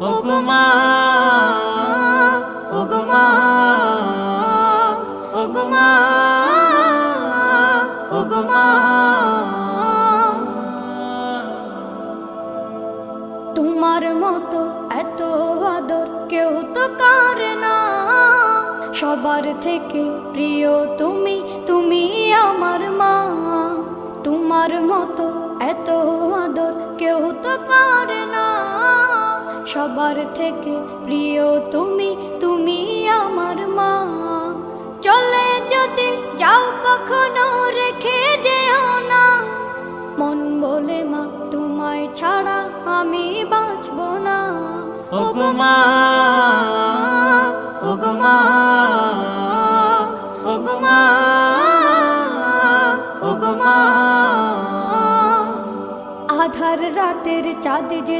ওগো মা, ওগো মা, ওগো মা, ওগো মা। তোমার মতো এত আদর কেউ তো করে না, সবার থেকে প্রিয় তুমি, তুমি আমার মা। তোমার মতো এত আদর কেউ তো করে না, সবার থেকে প্রিয় তুমি, তুমি আমার মা। চলে যদি যাও কখনো রেখে যেও না, মন বলে মা তোমায় ছাড়া আমি বাঁচব না। ওগো মা, ওগো মা, ওগো মা, ওগো মা। আধার রাতের চাঁদ যে